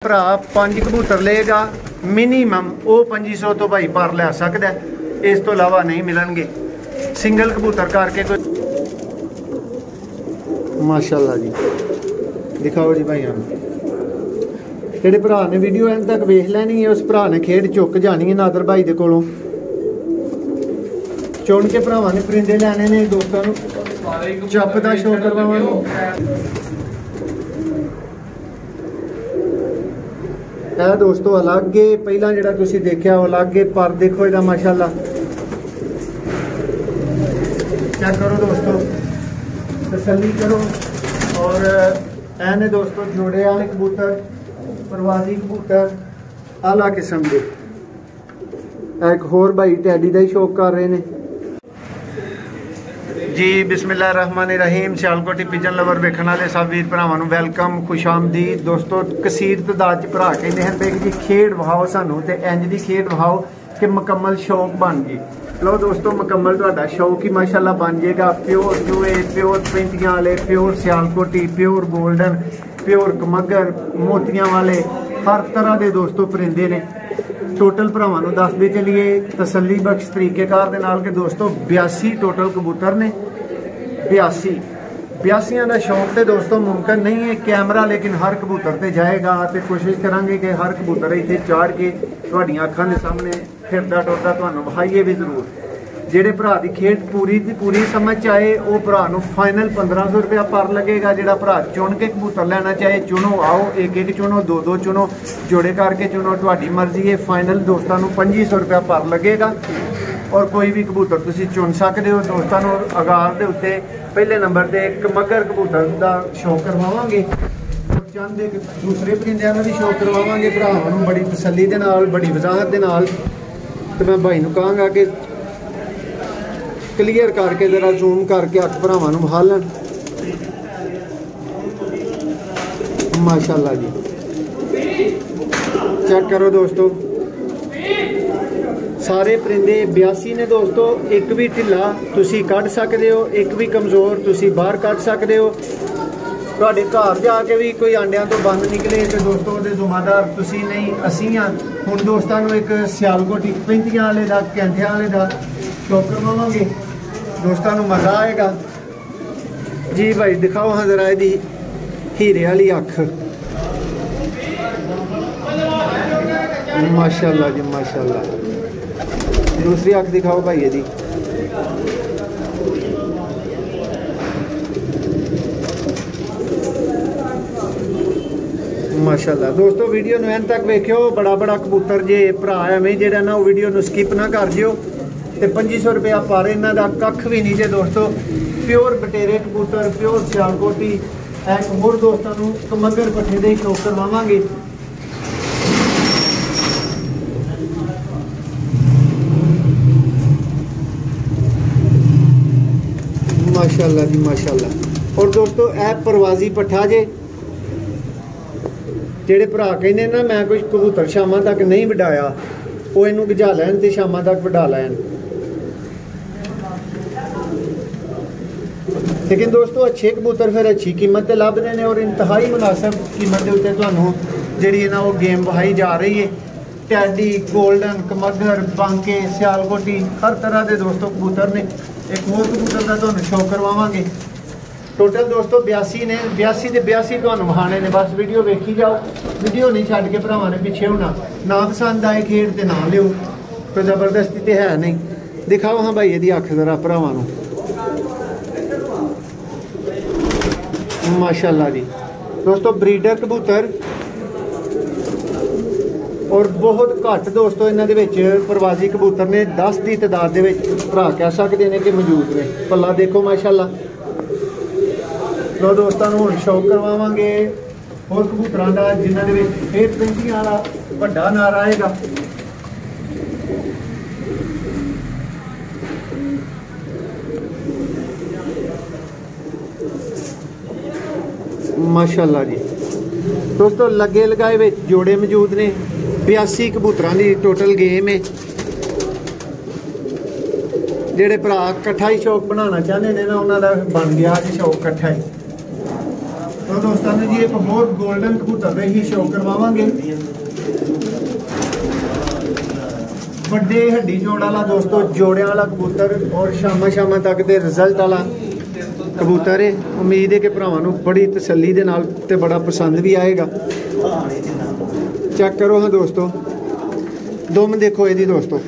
भरा 5 कबूतर लेगा मिनीमम वो 2500 तो भाई पर लै सकता है, इस तो इलावा नहीं मिलणगे। सिंगल कबूतर करके कोई माशाल्लाह जी दिखाओ जी भाई जेडे भरा ने वीडियो एंड तक वेख लैनी है, उस भरा ने खेड चुक जानी है नादर भाई दे कोलों। चुन के भरावां ने परिंदे लैने ने, दोस्तों चप दा शो करवावांगे। दोस्तों अलग है, पहला जो तुसीं देखा वो अलग है, पर देखो इहदा माशाल्लाह चेक करो दोस्तों, तसल्ली करो। और ऐने दोस्तों जोड़े वाले कबूतर, परवाजी कबूतर आला किस्म के। एक होर भाई टैडी का ही शौक कर रहे हैं जी। बिस्मिल्लाहिर्रहमानिर्रहीम। सियालकोटी पिजन लवर वेखण वाले सब वीर भरावां नूं वेलकम, खुश आमदीद। दोस्तों कसीर तादाद च भरा कहते हैं कि जी खेड विखाओ सानू, ते इंज दी खेड विखाओ कि मुकम्मल शौक बन गई। लो दोस्तों मुकम्मल तुहाडा शौक ही माशाल्लाह बन जाएगा। प्योर जुए, प्योर पैंतियां वाले, प्योर सियालकोटी, प्योर गोल्डन, प्योर कमगर, मोतियां वाले, हर तरह के दोस्तों परिंदे ने। टोटल भरावां नूं दसदे चलिए तसल्ली बख्श तरीकेकार दे नाल कि दोस्तों 82 टोटल कबूतर ने। 82 का शौक तो दोस्तों मुमकिन नहीं है कैमरा, लेकिन हर कबूतर से जाएगा। तो कोशिश करांगे कि हर कबूतर इत्थे चाड़ के तुहाडीआं अखां दे सामने फिरदा टुरदा तुहानूं विखाईए भी जरूर। जेडे भरा की खेड पूरी दी पूरी समझ आए वो भरा नूं फाइनल 1500 रुपया पर लगेगा। जेड़ा भरा चुन के कबूतर लेना चाहे चुनो, आओ एक एक चुनो, दो दो चुनो, जोड़े करके चुनो, तुहाडी मर्जी है। फाइनल दोस्तों नूं 2500 रुपया पर लगेगा। और कोई भी कबूतर तुसीं चुन सकते हो। दोस्तों नूं आगार दे उत्ते पहले नंबर ते कमगर कबूतर का शौक करवावांगे, चंद एक दूसरे परिंदिਆਂ ਦਾ भी शौक करवावांगे भरावां नूं बड़ी तसल्ली दे नाल, बड़ी वजाहत दे नाल। ते मैं भाई नूं कहांगा कि क्लीयर करके जरा जूम करके अख भरावां नूं विखा लैण। माशाल्लाह जी चेक करो दोस्तों, सारे परिंदे 82 ने दोस्तों। एक भी ढिला तुसी कढ़ सकते हो, एक भी कमज़ोर तुसी बाहर कढ़ सकते हो। तुहाडे घर जाके भी कोई आंडियां तो बंद निकले तो दोस्तों वो जिम्मेदार तुसी नहीं, असीं हाँ। हुण दोस्तों नूं एक सियालकोटी पैंतियां वाले का, कैंठियां वाले का शौक करवावांगे, दोस्तों नूं मज़ा आएगा जी। भाई दिखाओ हाँ जरा इहदी हीरे वाली अख, माशाल्लाह जी माशाल्लाह। दूसरी अख दिखाओ भाई यदि, माशाल्लाह। दोस्तों वीडियो नूं एंड तक वेखियो, बड़ा बड़ा कबूतर जे भरा एवें जेड़ा ना वो वीडियो नूं स्किप ना कर जियो। ते 2500 रुपया पर इन्हां दा कख भी नहीं जे दोस्तों। प्योर बटेरे कबूतर, प्योर सियालकोटी। एक होर दोस्तों नूं कमगर पट्ठे दे शौक करवावांगे। माशाल्लाह जी माशाल्लाह। और दोस्तों ए परवाजी पट्ठा जे, जेडे भरा कहने ना मैं कोई कबूतर शामां तक नहीं वडाया, वो इनू गिजा लैन ते शामां तक वडा लैन। लेकिन दोस्तों अच्छे कबूतर फिर अच्छी कीमत ते लभदे ने, और इंतहाई मुनासिब कीमत के उत्ते तुहानूं जिहड़ी ना वो गेम वहाई जा रही है। टैडी, गोल्डन, कमगर, बांके, सियालकोटी, हर तरह के दोस्तों कबूतर ने। एक होर कबूतर का तुहानूं शौक करवावांगे। टोटल दोस्तों 82 ने, 82 के 82 तुहानूं विखाने ने। बस वीडियो वेखी जाओ, वीडियो नहीं छड्ड के भरावां ने पिछे होना। ना पसंद आए खेड ते ना लिओ, कोई जबरदस्ती तो है नहीं। दिखाओ हाँ भाई इहदी अख जरा भरावां नूं, माशाल्लाह जी। दोस्तों ब्रीडर कबूतर और बहुत घट दोस्तों इन्हां दे विच परवाजी कबूतर ने 10 की तादाद दे विच भरा कह सकते हैं कि मौजूद ने। पल्ला देखो माशाल्लाह। लो दोस्तों हुण शौक करवावांगे होर कबूतरां दा, जिन्हां दे विच फिर पैंतियां वाला वड्डा नार आएगा। माशाल्लाह जी दोस्तों लगे लगाए विच जोड़े मौजूद ने। 82 कबूतरां दी टोटल गेम है। जेडे भरा कट्ठा ही शौक बनाना चाहते हैं ना, उन्हों का बन गया जी शौक कट्ठा ही। तो दोस्तों ने जी एक होर गोल्डन कबूतर ही शो करवावांगे। बड़े हड्डी जोड़ वाला दोस्तों, जोड़िया वाला कबूतर और शामा तक दे रिजल्ट वाला कबूतर है। उम्मीद है कि भरावां नूं बड़ी तसल्ली दे नाल ते बड़ा पसंद भी आएगा। चेक करो हाँ दोस्तों, दुम देखो ये दोस्तों,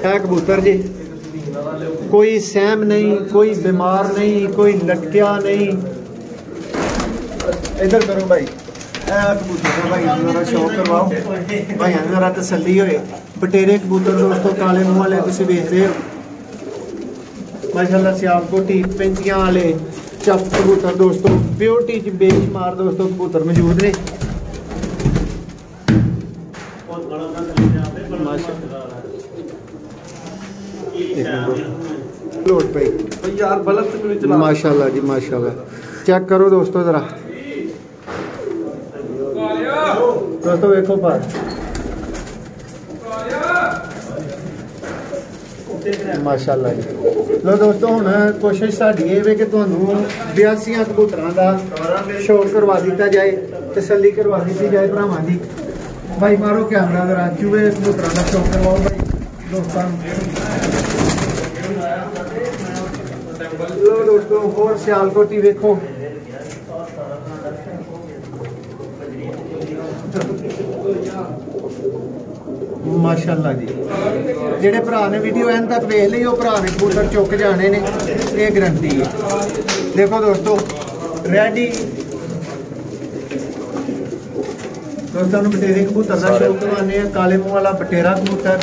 है कबूतर जी, कोई सहम नहीं, कोई बीमार नहीं, कोई लटकिया नहीं। इधर करो भाई, कबूतर भाई जरा शौक करवाओ, भाई जरा तसल्ली होए। बटेरे कबूतर दोस्तों, काले मुँह वाले तुसीं वेख रहे हो माशाल्लाह, सियालकोटी पेंटियां वाले चप कबूतर दोस्तों, प्योरिटी च बेशुमार दोस्तों कबूतर मौजूद ने। यार बल्ब माशाल्लाह जी माशाल्लाह, चेक करो दोस्तों जरा दोस्तों, देखो पर माशाल्लाह जी। लो दोस्तों हुण कोशिश साडी ये वे कि तुहानूं 82 कबूतरां दा शौक करवा दिता जाए, तसल्ली करवा दी जाए भरावां दी। भाई मारो कैमरा जरा, चूहे कबूतरां दा शौक करवाओ भाई दोस्तों। लो दोस्तों होर सियालकोटी वेखो, माशाल्लाह जी। जेडे भरा ने वीडियो एंड तक वेख ली, वो भरा ने कबूतर चुक जाने ने, ये गारंटी है। देखो दोस्तों रेडी दोस्तों नूं बटेरे कबूतर का शौक करवाने हैं, काले मुँह वाला बटेरा कबूतर।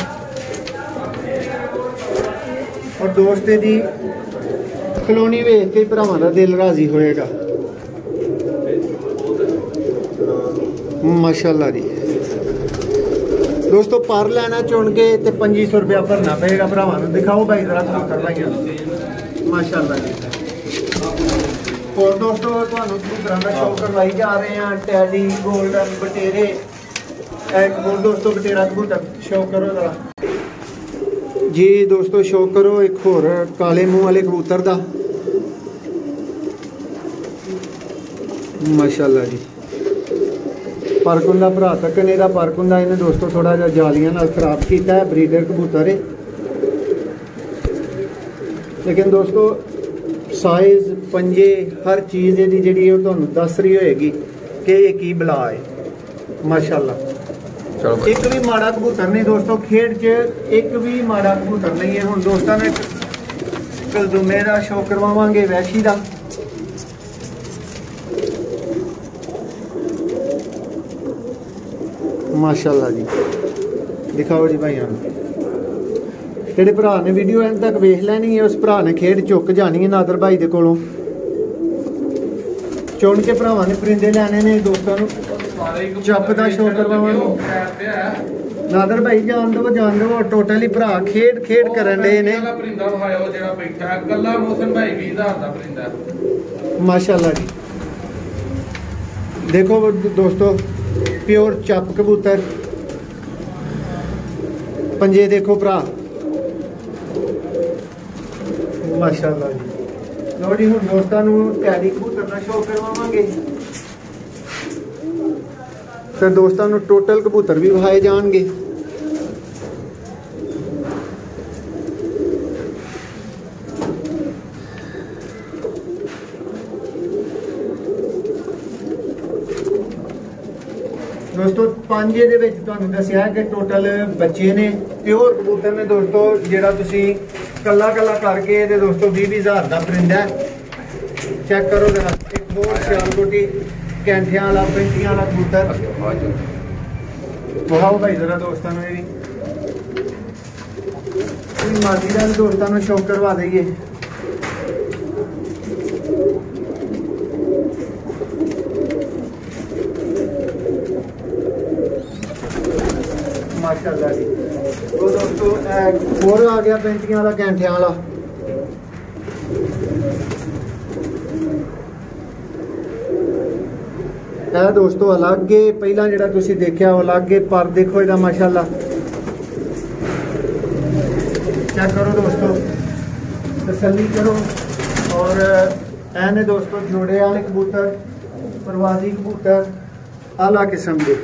और दोस्त दी कलोनी वेख के भरावां दा दिल राजी होएगा माशाल्लाह जी। दोस्तों पर लेना चुन के ते 2500 रुपया भरना पेगा भरावां नूं। दिखाओ भाई जरा कबूतर भाइयों माशाल्लाह जी। और दोस्तों तुहानूं कबूतरां दा शौक करवाई जा रहे हैं, टैडी गोल्डन बटेरे। एक और दोस्तों बटेरा कबूतर शौक करो जरा जी दोस्तों, शौक करो एक होर काले मुँह वाले कबूतर दा माशाल्लाह जी। परकुंदा भरा तक ने दा परकुंदा इन्हें दोस्तों थोड़ा जिहा जालियां नाल खराब किया है, ब्रीडर कबूतर है। लेकिन दोस्तों साइज पंजे हर चीज़ इहदी जिहड़ी है तुहानूं दस रही होएगी कि ये की बला है माशाल्लाह। एक भी माड़ा कबूतर नहीं दोस्तों, खेड च एक भी माड़ा कबूतर नहीं है। हुण दोस्तों ने कलदुमे का शौक करवावांगे, वैशी का माशाल्लाह जी। दिखाओ जी भाइयों, जेडे भरा ने वीडियो एंड तक वेख लैनी है, उस भरा ने खेड चुक जानी है नादर भाई दे कोलों। चुन के भरावां ने परिंदे लैने ने दोस्तों नूं चप का शौक करवावांगे। नादर भाई जान दो टोटली भरा खेड करन डे ने माशाल्लाह जी। देखो दोस्तों प्योर चप कबूतर, पंजे देखो भरा माशाल्लाह जी। लो जी हुण दोस्तों नूं टैडी कबूतर का शौक करवावांगे, तो दोस्तों नूं टोटल कबूतर भी विखाए जाणगे। दोस्तों पंजे दे विच तुहानूं दस्सिया कि टोटल बच्चे ने, प्योर कबूतर ने दोस्तों, जिहड़ा तुसीं कल्ला करके ते दोस्तों 20-20 हज़ार का परिंदा है। चेक करो जरा एक होर सियालकोटी कैंठियां वाला पेंटियां वाला कबूतर बुहाओ भाई जरा दोस्तों ने भी मादी का दोस्तों ने शौक करवा देंगे। माशाल्लाह जी। तो दोस्तों और आ गया पेंटियां वाला कैंठियां वाला। है दोस्तों अलग है, पहला जिहड़ा तुसीं देखिया वो अलग है, पर देखो इहदा माशाल्लाह। चेक करो दोस्तों, तसल्ली करो और ਇਹ ਨੇ ਦੋਸਤੋ ਜੋੜੇ ਵਾਲੇ ਕਬੂतर, ਪ੍ਰਵਾਸੀ ਕਬੂतर ਆਲਾ ਕਿਸਮ ਦੇ।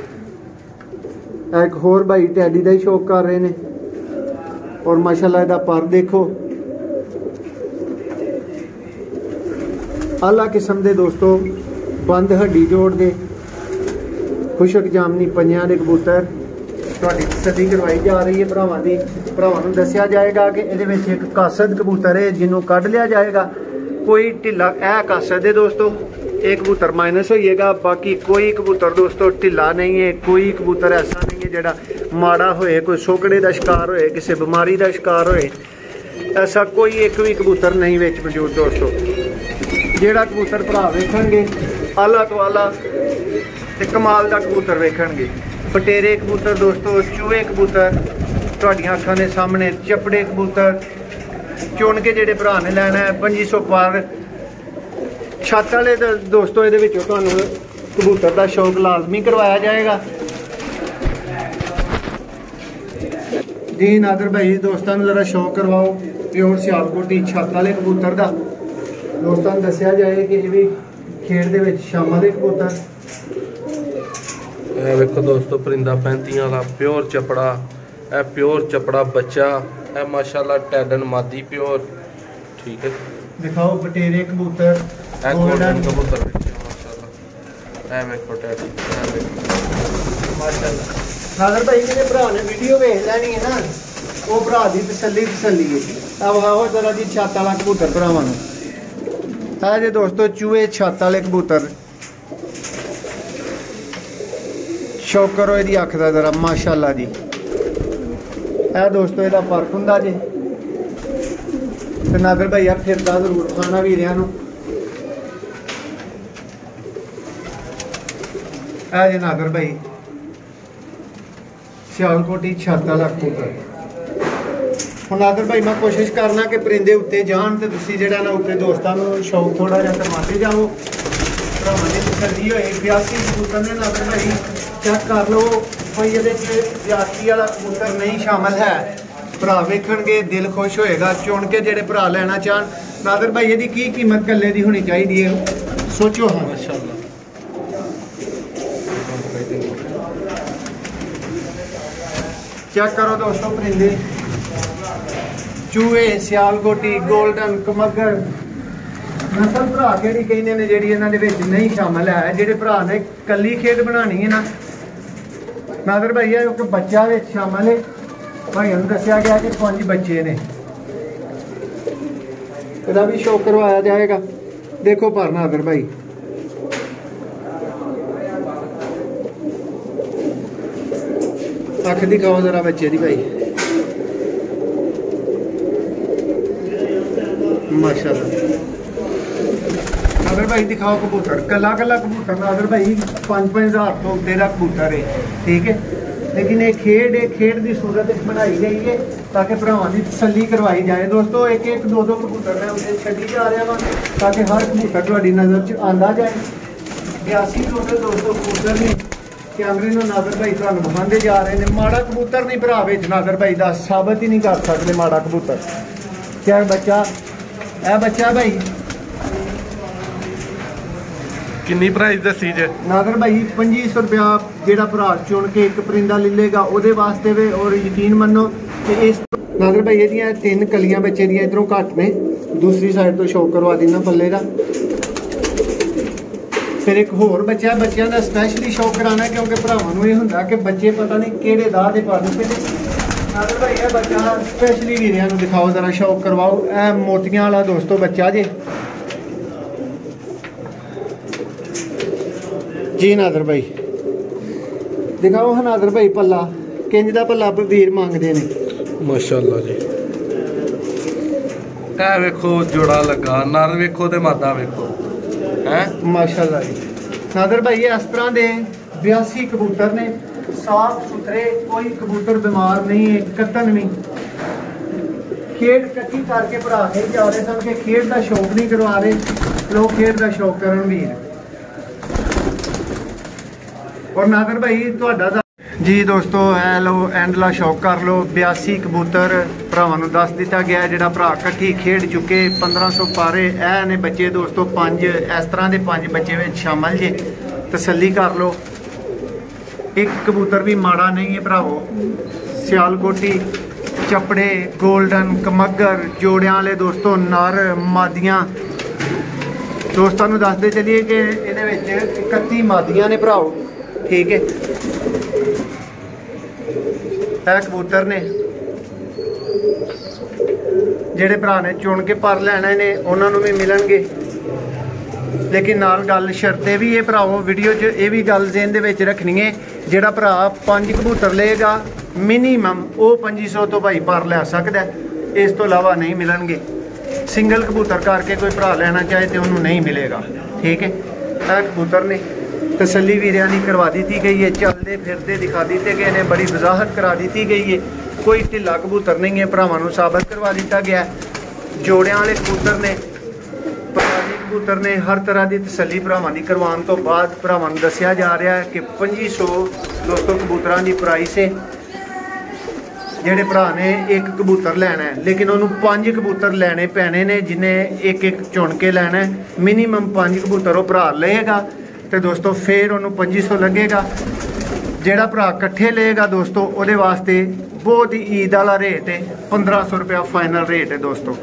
एक होर भाई टैडी का ही शौक कर रहे हैं और माशाल्लाह इहदा पर देखो आला किस्म के दोस्तों बंद हड्डी जोड़ दे खुशक जामनी पंजां दे कबूतर तुहाडी तसल्ली करवाई जा रही है। भरावां नूं दस्सिया जाएगा कि इहदे विच एक कासद कबूतर है जिन्हों कढ़ लिया जाएगा। कोई ढिला ए कासद है दोस्तों, एक कबूतर माइनस होइएगा, बाकी कोई कबूतर दोस्तों ढिला नहीं है। कोई कबूतर ऐसा नहीं है जिहड़ा माड़ा होए, कोई सोकड़े का शिकार होए, किसी बीमारी का शिकार होए, ऐसा कोई एक भी कबूतर नहीं विच मौजूद दोस्तों। जिहड़ा कबूतर भरा वेखणगे आला तो आला ते कमाल का कबूतर वेखणगे। पटेरे कबूतर दोस्तों, चूहे कबूतर तुहाडीआं अखां दे सामने, चपड़े कबूतर चुन के जिहड़े भरा ने लैना है 2500 पर। छत वाले दोस्तों ये कबूतर का शौक लाजमी करवाया जाएगा जी। नादर भाई दोस्तों जरा शौक करवाओ प्योर सियालकोटी छत वाले कबूतर का। दोस्तों दसिया जाए कि ये भी खेड दे विच शामिल है कबूतर। वेखो दोस्तों परिंदा 35 वाला प्योर चपड़ा, ए प्योर चपड़ा बच्चा, ए माशाल्लाह टैडन मादी प्योर। ठीक है दिखाओ पटेरे कबूतर, गोल्डन कबूतर माशाल्लाह, ए वेखो टैडी, ए वेखो माशाल्लाह। नादर भाई मेरे भरा ने वीडियो वेख लैनी है ना, वो भरा दी तसल्ली है। अब आओ जरा जी छत वाला कबूतर भरावां नूं। है जी दोस्तों चूहे छत वाले कबूतर, शौक करो इहदी अख दा जरा माशाल्लाह जी। है दोस्तों इहदा फर्क हुंदा जी। ते नादर भाई फिरदा जरूर खाना वीरियां नूं। है जी नादर भाई सियालकोटी छत वाला कबूतर। हुण नादर भाई मैं कोशिश करना कि परिंदे उत्ते जान ते तुसीं जिहड़ा ना उत्ते दोस्तां नूं शौक थोड़ा जिहा करवाते जाओ। भरावां दी तसल्ली होए। 82 कबूतर ने नादर भाई चेक कर लो कोई ये 82 वाला कबूतर नहीं शामिल है। भरा वेखणगे दिल खुश होएगा चुन के जिहड़े भरा लेना चाहन। नादर भाई इहदी की कीमत कल्ले दी होनी चाहिदी है सोचो। हाँ माशाल्लाह चेक करो दोस्तों परिंदे, चूहे सियालकोटी गोल्डन कमगर नस्ल भरा केड़ी कहने ने जिहड़ी इन्हां दे विच नहीं शामिल है। जिहड़े भरा ने कल्ली खेड बनानी है ना नादर भाई एक बच्चा विच शामिल है। भाई नूं दस्सिया गया कि 5 बच्चे ने, इसदा भी शौक करवाया जाएगा। देखो पर नादर भाई अख दिखाओ जरा बच्चे दी भाई माशाल्लाह। नादर भाई दिखाओ कबूतर, कला कबूतर नादर भाई 5-5 हज़ार तो उत्ते दा कबूतर है। ठीक है लेकिन ये खेड की सूरत बनाई गई है ताकि भरावां की तसल्ली करवाई जाए। दोस्तों एक 2 कबूतर मैं उसे छड्डी जा रहा वा ताकि हर कबूतर तुहाडी नज़र च आंदा जाए। 82 दोस्तों कबूतर ने कैमरे में नादर भाई तुहानूं विखांदे जा रहे हैं। माड़ा कबूतर नहीं भरा विच नादर भाई दा साबित ही नहीं कर सकते माड़ा कबूतर। क्या बच्चा ए बच्चा भाई किन्नी प्राइस दसी जे? नादर भाई 2500 रुपया जेड़ा भरा चुन के एक परिंदा ले लेगा ਉਹਦੇ वास्ते वे। और यकीन मनो कि इस नादर भाई ਇਹਦੀਆਂ 3 कलियां बच्चे ਦੀਆਂ इधरों घट ने, दूसरी साइड तो शौक करवा देना पल्ले का। फिर एक होर बच्चा बच्चों का स्पैशली शौक कराना क्योंकि भरावां नूं ये हुंदा कि बच्चे पता नहीं किहड़े दाह दे पा दित्ते ने। नादर भाई ये बच्चा स्पैशली वीरियां नूं दिखाओ जरा शौक करवाओ। ए मोतियां वाला दोस्तों बच्चा जी नादर भाई दिखाओ। हाँ नादर भाई पल्ला किंज दा पल्ला वीर मंगदे ने माशाल्लाह जी। ए वेखो जोड़ा लगा नर वेखो ते मादा वेखो है माशाल्लाह जी। नादर भाई इस तरह दे 82 कबूतर ने साफ सुथरे, कोई कबूतर बीमार नहीं है कतन भी। खेड कट्ठी करके भरा नहीं जा रहे सन कि खेड का शौक नहीं करवा रहे लोग, खेड का शौक करन वीर। और नादर भाई तुहाडा जी दोस्तों है लो एंडला शौक कर लो 82 कबूतर भरावां नूं दस दिता गया जिहड़ा भरा इकट्ठी खेड चुके 1500 पारे ऐ ने बच्चे दोस्तों 5 इस तरह के 5 बच्चे में शामिल जे तसल्ली कर लो। एक कबूतर भी माड़ा नहीं है भरावो। सियालकोटी चपड़े गोल्डन कमगर जोड़ियां वाले दोस्तों नर मादियां दोस्तों नूं दसदे चलिए कि इहदे विच 31 मादियां ने भराओ ठीक है। कबूतर ने जेड़े भरा ने चुन के पर लैने ने उन्होंने भी मिलणगे लेकिन नाल गल शर्ते भी ये भराओ वीडियो च ये भी गल ज़हन दे विच रखनी है जेड़ा भरा 5 कबूतर लेगा मिनीमम वो 2500 तो भाई पर लै सकदा है इस तो इलावा नहीं मिलणगे। सिंगल कबूतर करके कोई भरा लेना चाहे तो उन्होंने नहीं मिलेगा ठीक है। कबूतर ने तसल्ली वीरिया की करवा दी गई है चलते फिरते दिखा दिते गए ने बड़ी वजाहत करा दी गई है कोई ढिला कबूतर नहीं है भरावां नूं साबित करवा दिता गया। जोड़ियां वाले कबूतर ने पराली कबूतर ने हर तरह की तसल्ली भरावां की करवाने तो बाद भरावां नूं दस्सिया जा रहा है कि 2500 दोस्तों कबूतरां की प्राइस है। जेड़े भरा ने एक कबूतर लैना है लेकिन उन्होंने 5 कबूतर लैने पैने ने जिन्हें एक चुन के लैना है मिनीमम 5 कबूतर वो भरा लेगा तो दोस्तों फिर उन्होंने 2500 लगेगा। जेड़ा भरा कट्ठे लेगा दोस्तों वो वास्ते बहुत ही ईद वाला रेट है 1500 रुपया फाइनल रेट है दोस्तों।